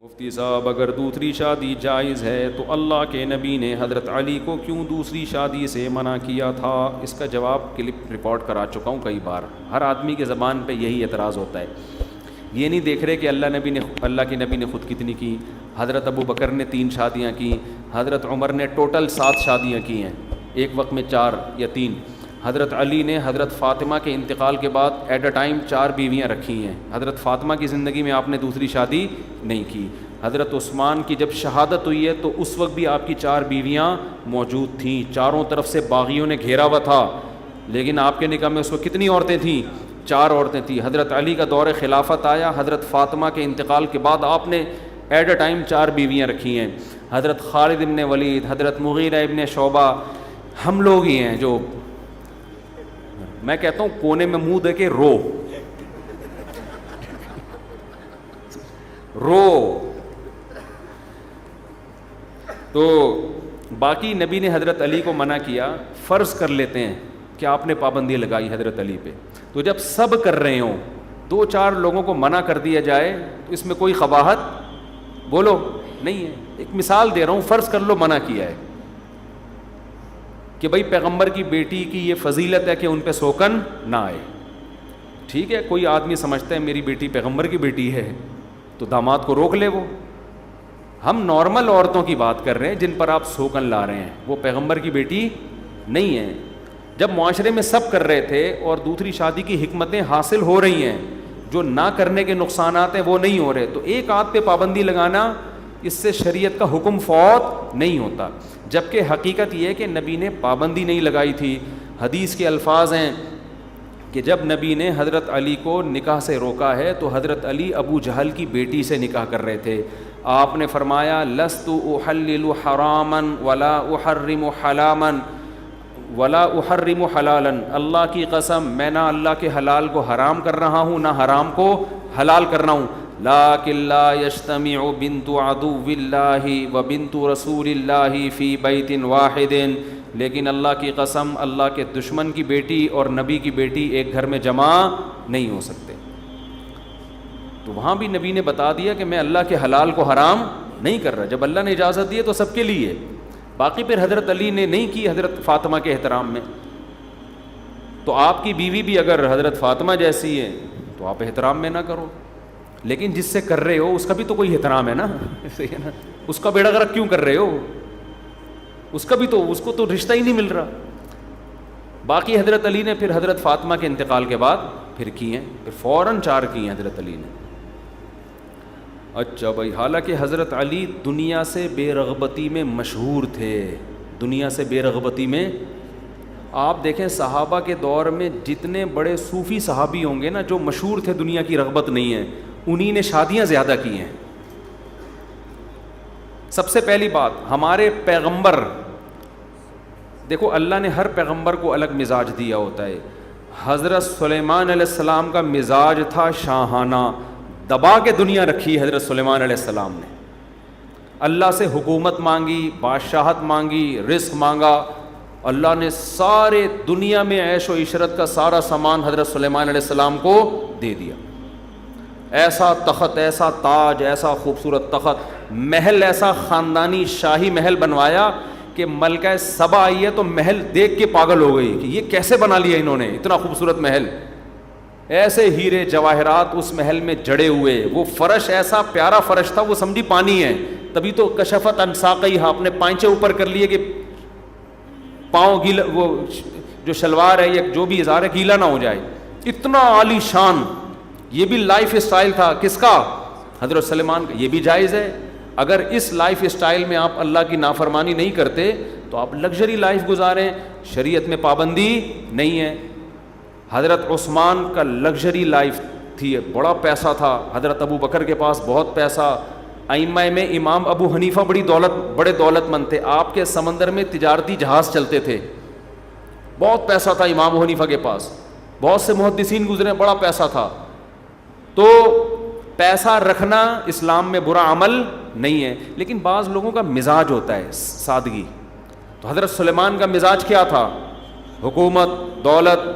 مفتی صاحب اگر دوسری شادی جائز ہے تو اللہ کے نبی نے حضرت علی کو کیوں دوسری شادی سے منع کیا تھا؟ اس کا جواب کلپ ریکارڈ کرا چکا ہوں کئی بار. ہر آدمی کے زبان پہ یہی اعتراض ہوتا ہے. یہ نہیں دیکھ رہے کہ اللہ کے نبی نے خود کتنی کی. حضرت ابو بکر نے 3 شادیاں کی. حضرت عمر نے ٹوٹل 7 شادیاں کی ہیں, ایک وقت میں 4 یا 3. حضرت علی نے حضرت فاطمہ کے انتقال کے بعد ایٹ اے ٹائم 4 بیویاں رکھی ہیں. حضرت فاطمہ کی زندگی میں آپ نے دوسری شادی نہیں کی. حضرت عثمان کی جب شہادت ہوئی ہے تو اس وقت بھی آپ کی 4 بیویاں موجود تھیں. چاروں طرف سے باغیوں نے گھیرا ہوا تھا, لیکن آپ کے نکاح میں اس وقت کتنی عورتیں تھیں؟ 4 عورتیں تھیں. حضرت علی کا دور خلافت آیا, حضرت فاطمہ کے انتقال کے بعد آپ نے ایٹ اے ٹائم 4 بیویاں رکھی ہیں. حضرت خالد ابن ولید, حضرت مغیرہ ابن شعبہ, ہم لوگ ہی ہیں جو, میں کہتا ہوں کونے میں منہ دے کے رو تو باقی نبی نے حضرت علی کو منع کیا. فرض کر لیتے ہیں کہ آپ نے پابندی لگائی حضرت علی پہ, تو جب سب کر رہے ہوں 2-4 لوگوں کو منع کر دیا جائے تو اس میں کوئی قباحت بولو نہیں ہے. ایک مثال دے رہا ہوں, فرض کر لو منع کیا ہے کہ بھائی پیغمبر کی بیٹی کی یہ فضیلت ہے کہ ان پہ سوکن نہ آئے. ٹھیک ہے, کوئی آدمی سمجھتا ہے میری بیٹی پیغمبر کی بیٹی ہے تو داماد کو روک لے. وہ ہم نارمل عورتوں کی بات کر رہے ہیں جن پر آپ سوکن لا رہے ہیں, وہ پیغمبر کی بیٹی نہیں ہے. جب معاشرے میں سب کر رہے تھے اور دوسری شادی کی حکمتیں حاصل ہو رہی ہیں, جو نہ کرنے کے نقصانات ہیں وہ نہیں ہو رہے, تو ایک آدھ پہ پابندی لگانا اس سے شریعت کا حکم فوت نہیں ہوتا. جبکہ حقیقت یہ ہے کہ نبی نے پابندی نہیں لگائی تھی. حدیث کے الفاظ ہیں کہ جب نبی نے حضرت علی کو نکاح سے روکا ہے تو حضرت علی ابو جہل کی بیٹی سے نکاح کر رہے تھے. آپ نے فرمایا لست احلل حراما ولا احرم حلاما ولا احرم حلالا, اللہ کی قسم میں نہ اللہ کے حلال کو حرام کر رہا ہوں نہ حرام کو حلال کر رہا ہوں. لیکن لا یجتمع بنت عدو اللہ و بنت رسول اللہ فی بیت واحد, لیکن اللہ کی قسم اللہ کے دشمن کی بیٹی اور نبی کی بیٹی ایک گھر میں جمع نہیں ہو سکتے. تو وہاں بھی نبی نے بتا دیا کہ میں اللہ کے حلال کو حرام نہیں کر رہا. جب اللہ نے اجازت دی ہے تو سب کے لیے. باقی پھر حضرت علی نے نہیں کی حضرت فاطمہ کے احترام میں, تو آپ کی بیوی بھی اگر حضرت فاطمہ جیسی ہے تو آپ احترام میں نہ کرو, لیکن جس سے کر رہے ہو اس کا بھی تو کوئی احترام ہے نا. اس کا بیڑا غرق کیوں کر رہے ہو؟ اس کا بھی تو, اس کو تو رشتہ ہی نہیں مل رہا. باقی حضرت علی نے پھر حضرت فاطمہ کے انتقال کے بعد پھر کی ہیں, پھر فوراً 4 کی ہیں حضرت علی نے. اچھا بھائی, حالانکہ حضرت علی دنیا سے بے رغبتی میں مشہور تھے. دنیا سے بے رغبتی میں آپ دیکھیں صحابہ کے دور میں جتنے بڑے صوفی صحابی ہوں گے نا جو مشہور تھے دنیا کی رغبت نہیں ہے, انہی نے شادیاں زیادہ کی ہیں. سب سے پہلی بات, ہمارے پیغمبر دیکھو اللہ نے ہر پیغمبر کو الگ مزاج دیا ہوتا ہے. حضرت سلیمان علیہ السلام کا مزاج تھا شاہانہ, دبا کے دنیا رکھی حضرت سلیمان علیہ السلام نے. اللہ سے حکومت مانگی, بادشاہت مانگی, رزق مانگا, اللہ نے سارے دنیا میں عیش و عشرت کا سارا سامان حضرت سلیمان علیہ السلام کو دے دیا. ایسا تخت, ایسا تاج, ایسا خوبصورت تخت, محل ایسا خاندانی شاہی محل بنوایا کہ ملکہ سبا آئی ہے تو محل دیکھ کے پاگل ہو گئی کہ یہ کیسے بنا لیا انہوں نے اتنا خوبصورت محل. ایسے ہیرے جواہرات اس محل میں جڑے ہوئے, وہ فرش ایسا پیارا فرش تھا وہ سمجھی پانی ہے. تبھی تو کشفت عن ساقیہا, اپنے پائنچے اوپر کر لیے کہ پاؤں گیلا, وہ جو شلوار ہے یا جو بھی ازار ہے گیلا نہ ہو جائے. اتنا عالی شان. یہ بھی لائف اسٹائل تھا کس کا؟ حضرت سلیمان کا. یہ بھی جائز ہے. اگر اس لائف اسٹائل میں آپ اللہ کی نافرمانی نہیں کرتے تو آپ لگژری لائف گزاریں, شریعت میں پابندی نہیں ہے. حضرت عثمان کا لگژری لائف تھی, بڑا پیسہ تھا. حضرت ابو بکر کے پاس بہت پیسہ. ائمہ میں امام ابو حنیفہ بڑے دولت مند تھے. آپ کے سمندر میں تجارتی جہاز چلتے تھے, بہت پیسہ تھا امام ابو حنیفہ کے پاس. بہت سے محدثین گزرے, بڑا پیسہ تھا. تو پیسہ رکھنا اسلام میں برا عمل نہیں ہے, لیکن بعض لوگوں کا مزاج ہوتا ہے سادگی. تو حضرت سلیمان کا مزاج کیا تھا؟ حکومت, دولت.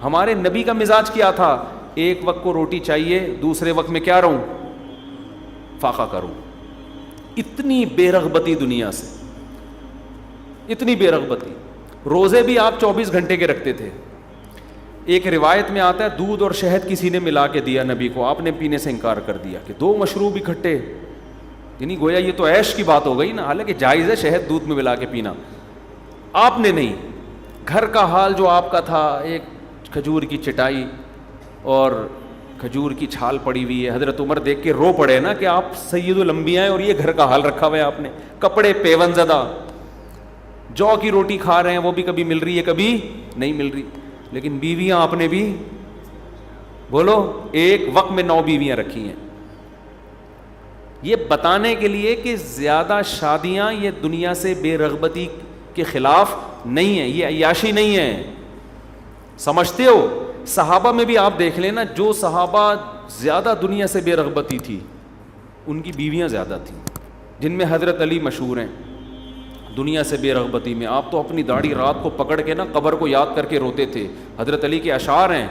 ہمارے نبی کا مزاج کیا تھا؟ ایک وقت کو روٹی چاہیے, دوسرے وقت میں کیا رہوں, فاقہ کروں. اتنی بے رغبتی دنیا سے, اتنی بے رغبتی. روزے بھی آپ 24 گھنٹے کے رکھتے تھے. ایک روایت میں آتا ہے دودھ اور شہد کسی نے ملا کے دیا نبی کو, آپ نے پینے سے انکار کر دیا کہ 2 مشروب اکٹھے, یعنی گویا یہ تو عیش کی بات ہو گئی نا, حالانکہ جائز ہے شہد دودھ میں ملا کے پینا, آپ نے نہیں. گھر کا حال جو آپ کا تھا, ایک کھجور کی چٹائی اور کھجور کی چھال پڑی ہوئی ہے. حضرت عمر دیکھ کے رو پڑے نا کہ آپ سید الانبیاء ہیں اور یہ گھر کا حال رکھا ہوا ہے آپ نے. کپڑے پیون زدہ, جو کی روٹی کھا رہے ہیں وہ بھی کبھی مل رہی ہے کبھی نہیں مل رہی. لیکن بیویاں آپ نے بھی بولو ایک وقت میں 9 بیویاں رکھی ہیں. یہ بتانے کے لیے کہ زیادہ شادیاں یہ دنیا سے بے رغبتی کے خلاف نہیں ہیں, یہ عیاشی نہیں ہے. سمجھتے ہو؟ صحابہ میں بھی آپ دیکھ لینا, جو صحابہ زیادہ دنیا سے بے رغبتی تھی ان کی بیویاں زیادہ تھیں, جن میں حضرت علی مشہور ہیں دنیا سے بے رغبتی میں. آپ تو اپنی داڑھی رات کو پکڑ کے نا قبر کو یاد کر کے روتے تھے. حضرت علی کے اشعار ہیں,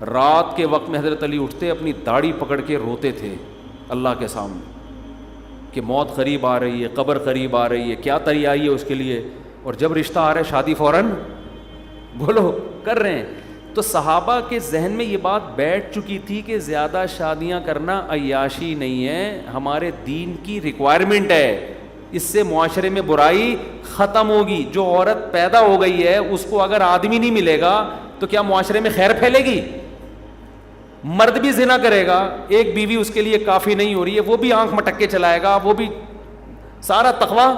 رات کے وقت میں حضرت علی اٹھتے اپنی داڑھی پکڑ کے روتے تھے اللہ کے سامنے کہ موت قریب آ رہی ہے, قبر قریب آ رہی ہے, کیا تیاری ہے اس کے لیے. اور جب رشتہ آ رہا ہے شادی فوراً بولو کر رہے ہیں. تو صحابہ کے ذہن میں یہ بات بیٹھ چکی تھی کہ زیادہ شادیاں کرنا عیاشی نہیں ہے, ہمارے دین کی ریکوائرمنٹ ہے. اس سے معاشرے میں برائی ختم ہوگی. جو عورت پیدا ہو گئی ہے اس کو اگر آدمی نہیں ملے گا تو کیا معاشرے میں خیر پھیلے گی؟ مرد بھی زنا کرے گا, ایک بیوی اس کے لیے کافی نہیں ہو رہی ہے, وہ بھی آنکھ مٹک کے چلائے گا, وہ بھی سارا تقویٰ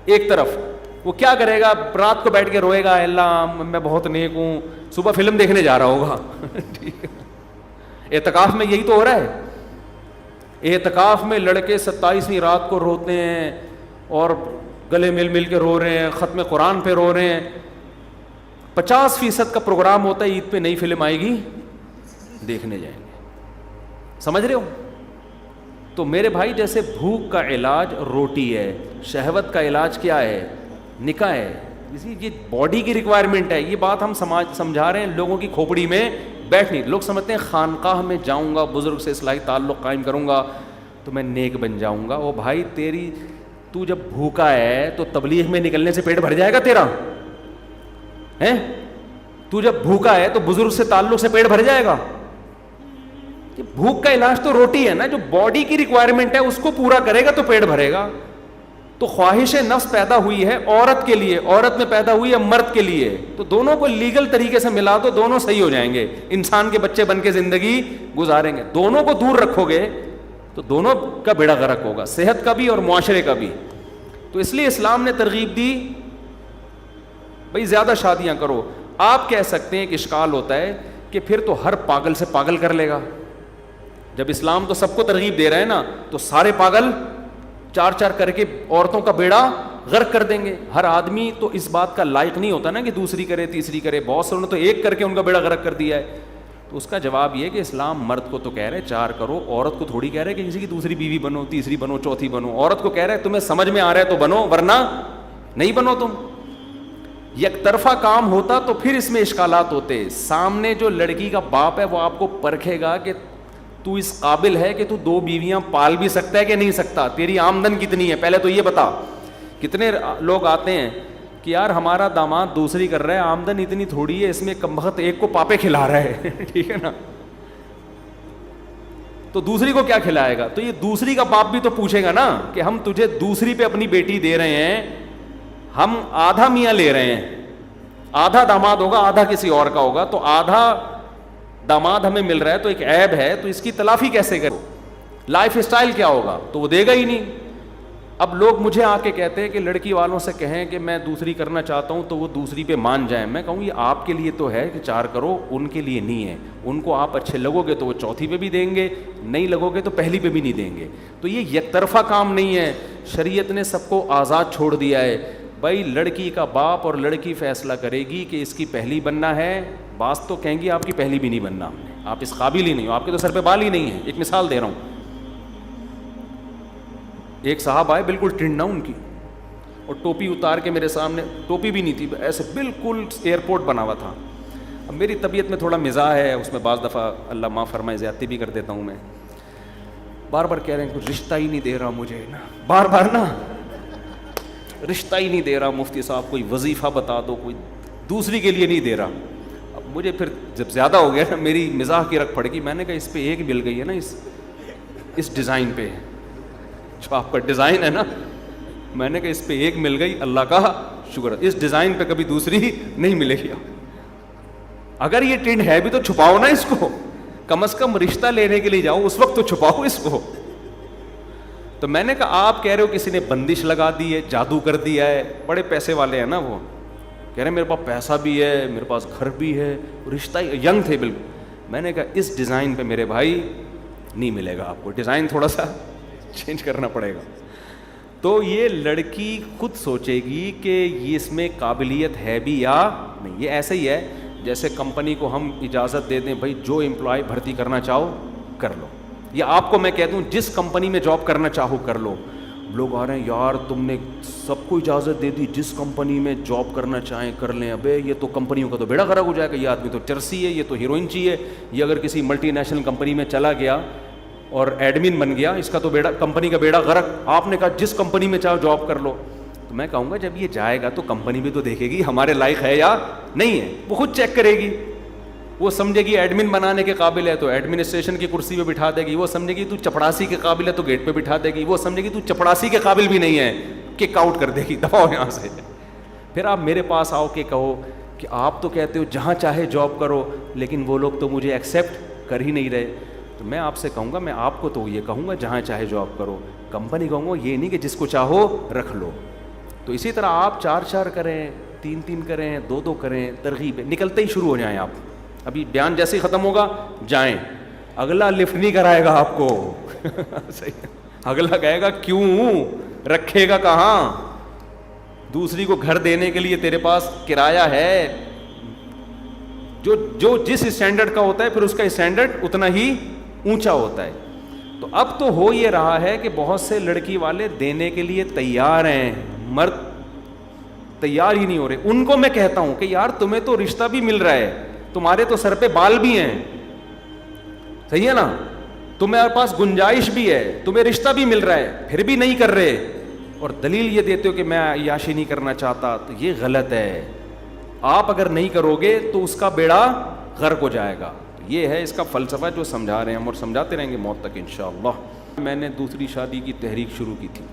ایک طرف, وہ کیا کرے گا؟ رات کو بیٹھ کے روئے گا اللہ میں بہت نیک ہوں, صبح فلم دیکھنے جا رہا ہوگا. ٹھیک ہے, اعتکاف میں یہی تو ہو رہا ہے. اعتکاف میں لڑکے 27ویں رات کو روتے ہیں اور گلے مل مل کے رو رہے ہیں, ختم قرآن پہ رو رہے ہیں. 50% کا پروگرام ہوتا ہے عید پہ نئی فلم آئے گی دیکھنے جائیں گے. سمجھ رہے ہو؟ تو میرے بھائی جیسے بھوک کا علاج روٹی ہے, شہوت کا علاج کیا ہے؟ نکاح ہے. یہ باڈی کی ریکوائرمنٹ ہے. یہ بات ہم سمجھا رہے ہیں, لوگوں کی کھوپڑی میں بیٹھ نہیں. لوگ سمجھتے ہیں خانقاہ میں جاؤں گا, بزرگ سے اصلاحی تعلق قائم کروں گا تو میں نیک بن جاؤں گا. وہ بھائی تو جب بھوکا ہے تو تبلیغ میں نکلنے سے پیٹ بھر جائے گا تیرا ہے؟ تو جب بھوکا ہے تو بزرگ سے تعلق سے پیٹ بھر جائے گا؟ بھوک کا علاج تو روٹی ہے نا, جو باڈی کی ریکوائرمنٹ ہے اس کو پورا کرے گا تو پیٹ بھرے گا. تو خواہش نفس پیدا ہوئی ہے عورت کے لیے, عورت میں پیدا ہوئی ہے مرد کے لیے, تو دونوں کو لیگل طریقے سے ملا دو, دونوں صحیح ہو جائیں گے, انسان کے بچے بن کے زندگی گزاریں گے. دونوں کو دور رکھو گے تو دونوں کا بیڑا غرق ہوگا, صحت کا بھی اور معاشرے کا بھی. تو اس لیے اسلام نے ترغیب دی بھئی زیادہ شادیاں کرو. آپ کہہ سکتے ہیں کہ اشکال ہوتا ہے کہ پھر تو ہر پاگل سے پاگل کر لے گا. جب اسلام تو سب کو ترغیب دے رہا ہے نا, تو سارے پاگل 4 کر کے عورتوں کا بیڑا غرق کر دیں گے. ہر آدمی تو اس بات کا لائق نہیں ہوتا نا کہ دوسری کرے تیسری کرے. بہت سے انہوں نے تو ایک کر کے ان کا بیڑا غرق کر دیا ہے. تو اس کا جواب یہ کہ اسلام مرد کو تو کہہ رہے 4 کرو, عورت کو تھوڑی کہہ رہے کہ کسی کی دوسری بیوی بنو, تیسری بنو, چوتھی بنو. عورت کو کہہ رہے تمہیں سمجھ میں آ رہا ہے تو بنو, ورنہ نہیں بنو. تم یک طرفہ کام ہوتا تو پھر اس میں اشکالات ہوتے. سامنے جو لڑکی کا باپ ہے وہ آپ کو پرکھے گا کہ تو اس قابل ہے کہ تو 2 بیویاں پال بھی سکتا ہے کہ نہیں سکتا, تیری آمدن کتنی ہے پہلے تو یہ بتا. کتنے لوگ آتے ہیں کہ یار ہمارا داماد دوسری کر رہا ہے, آمدن اتنی تھوڑی ہے, اس میں کم وقت ایک کو پاپے کھلا رہا ہے. ٹھیک ہے نا, تو دوسری کو کیا کھلائے گا؟ تو یہ دوسری کا باپ بھی تو پوچھے گا نا کہ ہم تجھے دوسری پہ اپنی بیٹی دے رہے ہیں, ہم آدھا میاں لے رہے ہیں, آدھا داماد ہوگا آدھا کسی اور کا ہوگا, تو آدھا داماد ہمیں مل رہا ہے تو ایک عیب ہے, تو اس کی تلافی کیسے کرو؟ لائف اسٹائل کیا ہوگا؟ تو وہ دے گا ہی نہیں. اب لوگ مجھے آ کے کہتے ہیں کہ لڑکی والوں سے کہیں کہ میں دوسری کرنا چاہتا ہوں تو وہ دوسری پہ مان جائیں. میں کہوں یہ آپ کے لیے تو ہے کہ 4 کرو, ان کے لیے نہیں ہے. ان کو آپ اچھے لگو گے تو وہ چوتھی پہ بھی دیں گے, نہیں لگو گے تو پہلی پہ بھی نہیں دیں گے. تو یہ یک طرفہ کام نہیں ہے, شریعت نے سب کو آزاد چھوڑ دیا ہے. بھائی لڑکی کا باپ اور لڑکی فیصلہ کرے گی کہ اس کی پہلی بننا ہے. بعض تو کہیں گی آپ کی پہلی بھی نہیں بننا, آپ اس قابل ہی نہیں ہو, آپ کے تو سر پہ بال ہی نہیں ہے. ایک مثال دے رہا ہوں, ایک صاحب آئے بالکل ٹنڈا ان کی, اور ٹوپی اتار کے میرے سامنے, ٹوپی بھی نہیں تھی, ایسے بالکل ایئرپورٹ بنا ہوا تھا. اب میری طبیعت میں تھوڑا مزاح ہے, اس میں بعض دفعہ اللہ معاف فرمائے زیادتی بھی کر دیتا ہوں میں. بار بار کہہ رہے ہیں کچھ رشتہ ہی نہیں دے رہا مجھے نا، بار بار نا رشتہ ہی نہیں دے رہا مفتی صاحب، کوئی وظیفہ بتا دو، کوئی دوسری کے لیے نہیں دے رہا. اب مجھے پھر جب زیادہ ہو گیا نا میری مزاح کی رکھ پڑ گئی، میں نے کہا اس پہ ایک مل گئی ہے نا اس ڈیزائن پہ، جو آپ کا ڈیزائن ہے نا، میں نے کہا اس پہ ایک مل گئی، اللہ کا شکر ہے، اس ڈیزائن پہ کبھی دوسری نہیں ملے گی. اگر یہ ٹرینڈ ہے بھی تو چھپاؤ نا اس کو، کم از کم رشتہ لینے کے لیے جاؤ اس وقت تو چھپاؤ اس کو. تو میں نے کہا آپ کہہ رہے ہو کسی نے بندش لگا دی ہے، جادو کر دیا ہے، بڑے پیسے والے ہیں نا وہ، کہہ رہے ہیں میرے پاس پیسہ بھی ہے، میرے پاس گھر بھی ہے، رشتہ ینگ تھے بالکل. میں نے کہا اس ڈیزائن پہ میرے بھائی نہیں ملے گا آپ کو، ڈیزائن تھوڑا سا چینج کرنا پڑے گا. تو یہ لڑکی خود سوچے گی کہ یہ اس میں قابلیت ہے بھی یا نہیں. یہ ایسے ہی ہے جیسے کمپنی کو ہم اجازت دے دیں بھائی جو امپلائی بھرتی کرنا چاہو کر لو، یا آپ کو میں کہہ دوں جس کمپنی میں جاب کرنا چاہو کر لو. لوگ آ رہے ہیں یار تم نے سب کو اجازت دے دی، جس کمپنی میں جاب کرنا چاہیں کر لیں. ابے یہ تو کمپنیوں کا تو بیڑا غرق ہو جائے گا، یہ آدمی تو چرسی ہے، یہ تو ہیروئن چی ہے. یہ اگر کسی ملٹی نیشنل کمپنی میں چلا گیا اور ایڈمن بن گیا، اس کا تو بیڑا، کمپنی کا بیڑا غرق. آپ نے کہا جس کمپنی میں چاہو جاب کر لو. تو میں کہوں گا جب یہ جائے گا تو کمپنی بھی تو دیکھے گی ہمارے لائق ہے یا نہیں ہے، وہ خود چیک کرے گی. وہ سمجھے گی ایڈمن بنانے کے قابل ہے تو ایڈمنسٹریشن کی کرسی پہ بٹھا دے گی. وہ سمجھے گی تو چپڑاسی کے قابل ہے تو گیٹ پہ بٹھا دے گی. وہ سمجھے گی تو چپڑاسی کے قابل بھی نہیں ہے، کک آؤٹ کر دے گی، دباؤ یہاں سے. پھر آپ میرے پاس آؤ کہ کہو کہ آپ تو کہتے ہو جہاں چاہے جاب کرو، لیکن وہ لوگ تو مجھے ایکسیپٹ کر ہی نہیں رہے. تو میں آپ سے کہوں گا، میں آپ کو تو یہ کہوں گا جہاں چاہے جاب کرو، کمپنی کہوں گا یہ نہیں کہ جس کو چاہو رکھ لو. تو اسی طرح آپ 4 کریں، 3 کریں، 2 کریں، ترغیب نکلتے ہی شروع ہو جائیں. آپ ابھی بیان جیسے ہی ختم ہوگا جائیں، اگلا لفٹ نہیں کرائے گا آپ کو صحیح، اگلا کہے گا کیوں رکھے گا کہاں، دوسری کو گھر دینے کے لیے تیرے پاس کرایہ ہے. جو جس اسٹینڈرڈ کا ہوتا ہے پھر اس کا اسٹینڈرڈ اتنا ہی اونچا ہوتا ہے. تو اب تو ہو یہ رہا ہے کہ بہت سے لڑکی والے دینے کے لیے تیار ہیں، مرد تیار ہی نہیں ہو رہے. ان کو میں کہتا ہوں کہ یار تمہیں تو رشتہ بھی مل رہا ہے، تمہارے تو سر پہ بال بھی ہیں، صحیح ہے نا، تمہارے پاس گنجائش بھی ہے، تمہیں رشتہ بھی مل رہا ہے، پھر بھی نہیں کر رہے، اور دلیل یہ دیتے ہو کہ میں عیاشی نہیں کرنا چاہتا. تو یہ غلط ہے. آپ اگر نہیں کرو گے تو اس کا بیڑا غرق ہو جائے گا. یہ ہے اس کا فلسفہ جو سمجھا رہے ہیں ہم، اور سمجھاتے رہیں گے موت تک انشاءاللہ. میں نے دوسری شادی کی تحریک شروع کی تھی.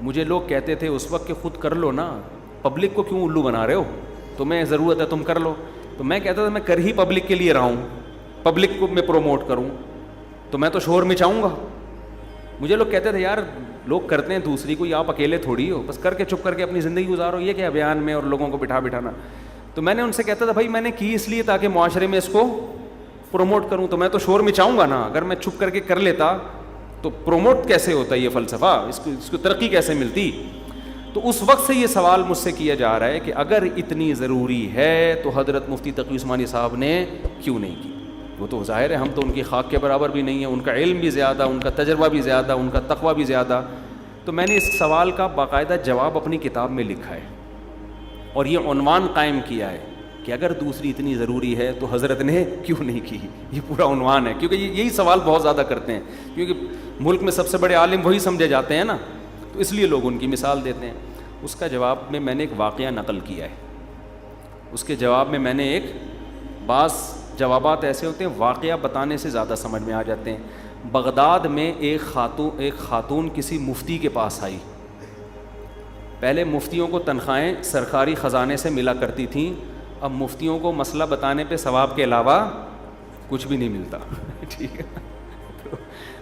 مجھے لوگ کہتے تھے اس وقت کہ خود کر لو نا، پبلک کو کیوں الو بنا رہے ہو، تمہیں ضرورت ہے تم کر لو. تو میں کہتا تھا میں کر ہی پبلک کے لیے رہا ہوں، پبلک کو میں پروموٹ کروں تو میں تو شور مچاؤں گا. مجھے لوگ کہتے تھے یار لوگ کرتے ہیں دوسری کو، آپ اکیلے تھوڑی ہو، بس کر کے چپ کر کے اپنی زندگی گزارو، یہ کیا بیان میں اور لوگوں کو بٹھانا. تو میں نے ان سے کہتا تھا بھائی میں نے کی اس لیے تاکہ معاشرے میں اس کو پروموٹ کروں، تو میں تو شور مچاؤں گا نا. اگر میں چھپ کر کے کر لیتا تو پروموٹ کیسے ہوتا یہ فلسفہ، اس کو ترقی کیسے ملتی. تو اس وقت سے یہ سوال مجھ سے کیا جا رہا ہے کہ اگر اتنی ضروری ہے تو حضرت مفتی تقی عثمانی صاحب نے کیوں نہیں کی. وہ تو ظاہر ہے ہم تو ان کی خاک کے برابر بھی نہیں ہیں، ان کا علم بھی زیادہ، ان کا تجربہ بھی زیادہ، ان کا تقویٰ بھی زیادہ. تو میں نے اس سوال کا باقاعدہ جواب اپنی کتاب میں لکھا ہے اور یہ عنوان قائم کیا ہے کہ اگر دوسری اتنی ضروری ہے تو حضرت نے کیوں نہیں کی. یہ پورا عنوان ہے کیونکہ یہی سوال بہت زیادہ کرتے ہیں، کیونکہ ملک میں سب سے بڑے عالم وہی سمجھے جاتے ہیں نا، تو اس لیے لوگ ان کی مثال دیتے ہیں. اس کا جواب میں نے ایک واقعہ نقل کیا ہے. اس کے جواب میں نے ایک بعض جوابات ایسے ہوتے ہیں واقعہ بتانے سے زیادہ سمجھ میں آ جاتے ہیں. بغداد میں ایک خاتون کسی مفتی کے پاس آئی. پہلے مفتیوں کو تنخواہیں سرکاری خزانے سے ملا کرتی تھیں، اب مفتیوں کو مسئلہ بتانے پہ ثواب کے علاوہ کچھ بھی نہیں ملتا. ٹھیک ہے،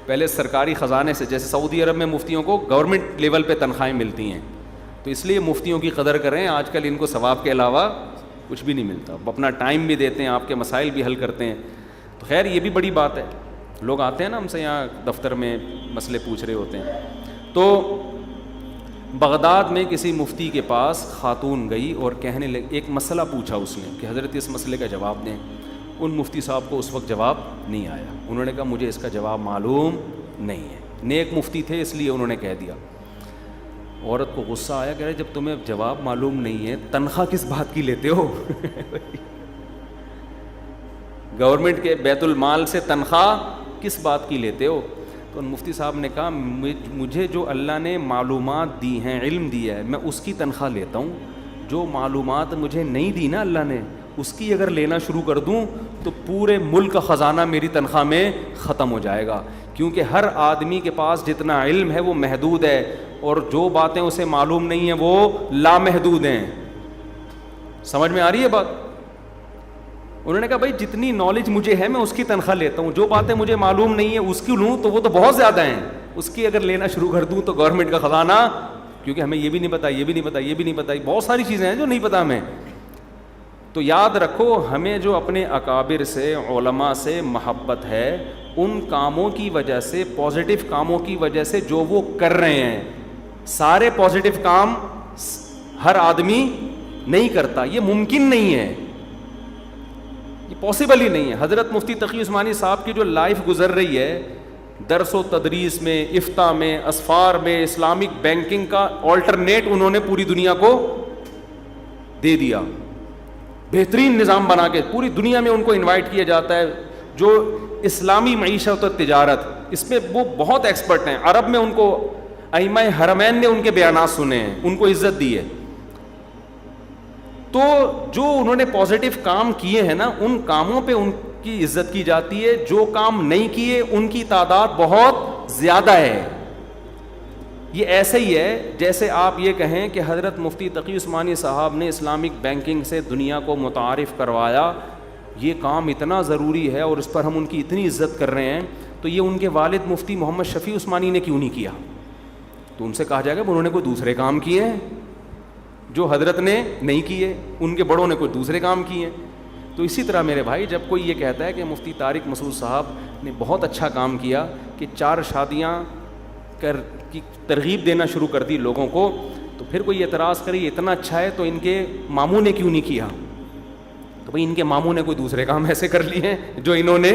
پہلے سرکاری خزانے سے، جیسے سعودی عرب میں مفتیوں کو گورنمنٹ لیول پہ تنخواہیں ملتی ہیں، تو اس لیے مفتیوں کی قدر کریں. آج کل ان کو ثواب کے علاوہ کچھ بھی نہیں ملتا، اپنا ٹائم بھی دیتے ہیں، آپ کے مسائل بھی حل کرتے ہیں. تو خیر یہ بھی بڑی بات ہے. لوگ آتے ہیں نا ہم سے یہاں دفتر میں مسئلے پوچھ رہے ہوتے ہیں. تو بغداد میں کسی مفتی کے پاس خاتون گئی اور کہنے لگی، ایک مسئلہ پوچھا اس نے کہ حضرت اس مسئلے کا جواب دیں. ان مفتی صاحب کو اس وقت جواب نہیں آیا. انہوں نے کہا مجھے اس کا جواب معلوم نہیں ہے. نیک مفتی تھے اس لیے انہوں نے کہہ دیا. عورت کو غصہ آیا، کہہ رہے جب تمہیں جواب معلوم نہیں ہے تنخواہ کس بات کی لیتے ہو؟ گورنمنٹ کے بیت المال سے تنخواہ کس بات کی لیتے ہو؟ تو مفتی صاحب نے کہا مجھے جو اللہ نے معلومات دی ہیں، علم دیا ہے، میں اس کی تنخواہ لیتا ہوں. جو معلومات مجھے نہیں دی نا اللہ نے، اس کی اگر لینا شروع کر دوں تو پورے ملک کا خزانہ میری تنخواہ میں ختم ہو جائے گا. کیونکہ ہر آدمی کے پاس جتنا علم ہے وہ محدود ہے، اور جو باتیں اسے معلوم نہیں ہیں وہ لامحدود ہیں. سمجھ میں آ رہی ہے بات؟ انہوں نے کہا بھائی جتنی نالج مجھے ہے میں اس کی تنخواہ لیتا ہوں، جو باتیں مجھے معلوم نہیں ہیں اس کی لوں تو وہ تو بہت زیادہ ہیں. اس کی اگر لینا شروع کر دوں تو گورنمنٹ کا خزانہ، کیونکہ ہمیں یہ بھی نہیں پتا، یہ بھی نہیں پتا، یہ بھی نہیں پتا، بہت ساری چیزیں ہیں جو نہیں پتا ہمیں. تو یاد رکھو ہمیں جو اپنے اکابر سے، علماء سے محبت ہے، ان کاموں کی وجہ سے، پازیٹیو کاموں کی وجہ سے جو وہ کر رہے ہیں. سارے پازیٹیو کام ہر آدمی نہیں کرتا، یہ ممکن نہیں ہے، یہ پاسبل ہی نہیں ہے. حضرت مفتی تقی عثمانی صاحب کی جو لائف گزر رہی ہے، درس و تدریس میں، افتاء میں، اسفار میں، اسلامک بینکنگ کا آلٹرنیٹ انہوں نے پوری دنیا کو دے دیا. بہترین نظام بنا کے پوری دنیا میں ان کو انوائٹ کیا جاتا ہے. جو اسلامی معیشت و تجارت، اس میں وہ بہت ایکسپرٹ ہیں. عرب میں ان کو ائمہ حرمین نے ان کے بیانات سنے ہیں، ان کو عزت دی ہے. تو جو انہوں نے پازیٹیو کام کیے ہیں نا، ان کاموں پہ ان کی عزت کی جاتی ہے. جو کام نہیں کیے ان کی تعداد بہت زیادہ ہے. یہ ایسے ہی ہے جیسے آپ یہ کہیں کہ حضرت مفتی تقی عثمانی صاحب نے اسلامک بینکنگ سے دنیا کو متعارف کروایا، یہ کام اتنا ضروری ہے اور اس پر ہم ان کی اتنی عزت کر رہے ہیں، تو یہ ان کے والد مفتی محمد شفیع عثمانی نے کیوں نہیں کیا؟ تو ان سے کہا جائے گا انہوں نے کوئی دوسرے کام کیے ہیں جو حضرت نے نہیں کیے، ان کے بڑوں نے کوئی دوسرے کام کیے ہیں. تو اسی طرح میرے بھائی، جب کوئی یہ کہتا ہے کہ مفتی طارق مسعود صاحب نے بہت اچھا کام کیا کہ 4 شادیاں کی ترغیب دینا شروع کر دی لوگوں کو، تو پھر کوئی اعتراض کرے یہ اتنا اچھا ہے تو ان کے ماموں نے کیوں نہیں کیا؟ تو بھائی ان کے ماموں نے کوئی دوسرے کام ایسے کر لیے ہیں جو انہوں نے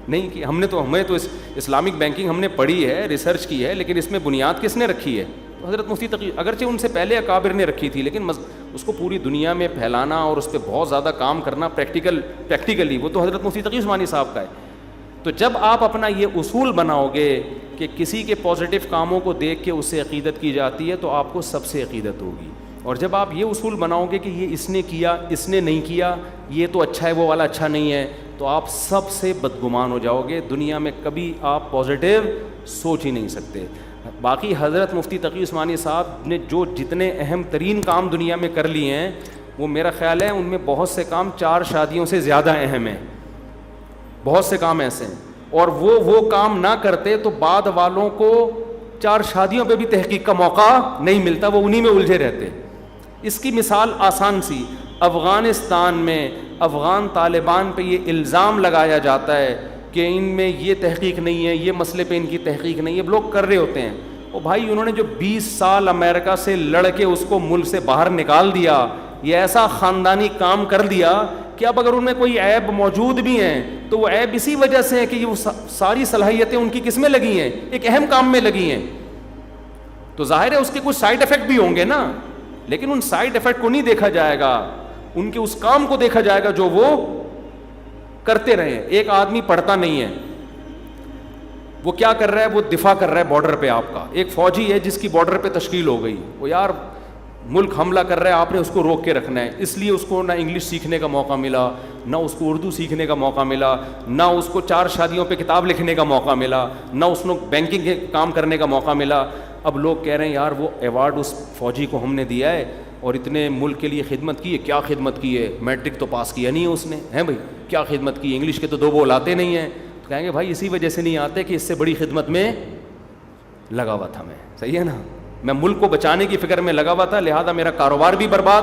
نہیں کی. ہمیں تو اسلامک بینکنگ ہم نے پڑھی ہے، ریسرچ کی ہے، لیکن اس میں بنیاد کس نے رکھی ہے؟ تو حضرت مفتی تقی، اگرچہ ان سے پہلے اکابر نے رکھی تھی، لیکن اس کو پوری دنیا میں پھیلانا اور اس پہ بہت زیادہ کام کرنا پریکٹیکلی وہ تو حضرت مفتی تقی عثمانی صاحب کا ہے. تو جب آپ اپنا یہ اصول بناؤ گے کہ کسی کے پازیٹیو کاموں کو دیکھ کے اس سے عقیدت کی جاتی ہے، تو آپ کو سب سے عقیدت ہوگی. اور جب آپ یہ اصول بناؤ گے کہ یہ اس نے کیا، اس نے نہیں کیا، یہ تو اچھا ہے، وہ والا اچھا نہیں ہے، تو آپ سب سے بدگمان ہو جاؤ گے. دنیا میں کبھی آپ پازیٹیو سوچ ہی نہیں سکتے. باقی حضرت مفتی تقی عثمانی صاحب نے جو جتنے اہم ترین کام دنیا میں کر لیے ہیں، وہ میرا خیال ہے ان میں بہت سے کام 4 شادیوں سے زیادہ اہم ہیں. بہت سے کام ایسے ہیں، اور وہ کام نہ کرتے تو بعد والوں کو 4 شادیوں پہ بھی تحقیق کا موقع نہیں ملتا، وہ انہی میں الجھے رہتے. اس کی مثال آسان سی، افغانستان میں افغان طالبان پہ یہ الزام لگایا جاتا ہے کہ ان میں یہ تحقیق نہیں ہے، یہ مسئلے پہ ان کی تحقیق نہیں ہے، لوگ کر رہے ہوتے ہیں. اور بھائی انہوں نے جو 20 سال امریکہ سے لڑ کے اس کو ملک سے باہر نکال دیا، یہ ایسا خاندانی کام کر دیا کہ اب اگر ان میں کوئی عیب موجود بھی ہیں تو وہ عیب اسی وجہ سے ہے کہ وہ ساری صلاحیتیں ان کی کس میں لگی ہیں؟ ایک اہم کام میں لگی ہیں. تو ظاہر ہے اس کے کچھ سائیڈ ایفیکٹ بھی ہوں گے نا، لیکن ان سائیڈ ایفیکٹ کو نہیں دیکھا جائے گا، ان کے اس کام کو دیکھا جائے گا جو وہ کرتے رہے. ایک آدمی پڑھتا نہیں ہے، وہ کیا کر رہا ہے؟ وہ دفاع کر رہا ہے بارڈر پہ آپ کا. ایک فوجی ہے جس کی بارڈر پہ تشکیل ہو گئی، وہ یار ملک حملہ کر رہا ہے، آپ نے اس کو روک کے رکھنا ہے. اس لیے اس کو نہ انگلش سیکھنے کا موقع ملا، نہ اس کو اردو سیکھنے کا موقع ملا، نہ اس کو 4 شادیوں پہ کتاب لکھنے کا موقع ملا، نہ اس کو بینکنگ کے کام کرنے کا موقع ملا. اب لوگ کہہ رہے ہیں یار وہ ایوارڈ اس فوجی کو ہم نے دیا ہے اور اتنے ملک کے لیے خدمت کی ہے. کیا خدمت کی ہے؟ میٹرک تو پاس کیا نہیں ہے اس نے، ہیں بھائی کیا خدمت کی؟ انگلش کے تو 2 بول آتے نہیں ہیں. تو کہیں گے بھائی اسی وجہ سے نہیں آتے کہ اس سے بڑی خدمت میں لگا ہوا تھا میں. صحیح ہے نا، میں ملک کو بچانے کی فکر میں لگا ہوا تھا، لہذا میرا کاروبار بھی برباد،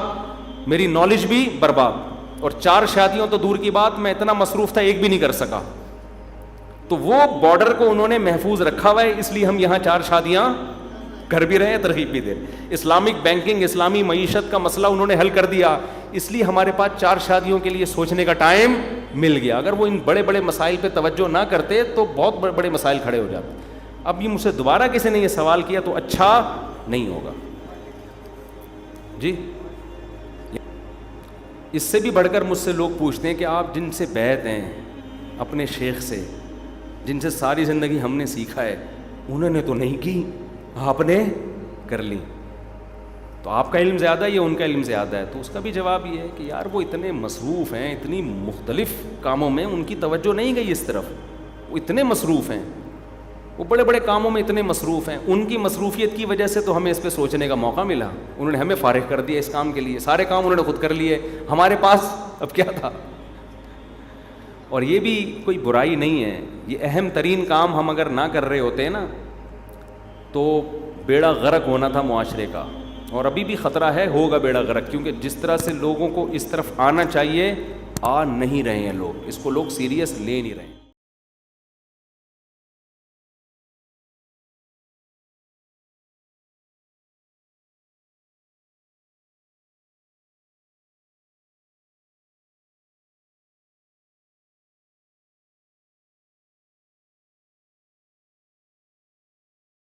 میری نالج بھی برباد، اور 4 شادیوں تو دور کی بات، میں اتنا مصروف تھا ایک بھی نہیں کر سکا. تو وہ بارڈر کو انہوں نے محفوظ رکھا ہوا ہے، اس لیے ہم یہاں 4 شادیاں کر بھی رہے ہیں، ترغیب بھی دے رہے ہیں. اسلامک بینکنگ، اسلامی معیشت کا مسئلہ انہوں نے حل کر دیا، اس لیے ہمارے پاس 4 شادیوں کے لیے سوچنے کا ٹائم مل گیا. اگر وہ ان بڑے بڑے مسائل پہ توجہ نہ کرتے تو بہت بڑے بڑے مسائل کھڑے ہو جاتے. اب یہ مجھ سے دوبارہ کسی نے یہ سوال کیا تو اچھا نہیں ہوگا. جی اس سے بھی بڑھ کر مجھ سے لوگ پوچھتے ہیں کہ آپ جن سے بیعت ہیں اپنے شیخ سے، جن سے ساری زندگی ہم نے سیکھا ہے، انہوں نے تو نہیں کی، آپ نے کر لی. تو آپ کا علم زیادہ ہے یا ان کا علم زیادہ ہے؟ تو اس کا بھی جواب یہ ہے کہ یار وہ اتنے مصروف ہیں، اتنی مختلف کاموں میں ان کی توجہ نہیں گئی اس طرف، وہ اتنے مصروف ہیں، وہ بڑے بڑے کاموں میں اتنے مصروف ہیں. ان کی مصروفیت کی وجہ سے تو ہمیں اس پہ سوچنے کا موقع ملا. انہوں نے ہمیں فارغ کر دیا اس کام کے لیے، سارے کام انہوں نے خود کر لیے، ہمارے پاس اب کیا تھا. اور یہ بھی کوئی برائی نہیں ہے، یہ اہم ترین کام ہم اگر نہ کر رہے ہوتے ہیں نا تو بیڑا غرق ہونا تھا معاشرے کا. اور ابھی بھی خطرہ ہے، ہوگا بیڑا غرق، کیونکہ جس طرح سے لوگوں کو اس طرف آنا چاہیے آ نہیں رہے ہیں لوگ، اس کو لوگ سیریس لے نہیں رہے ہیں.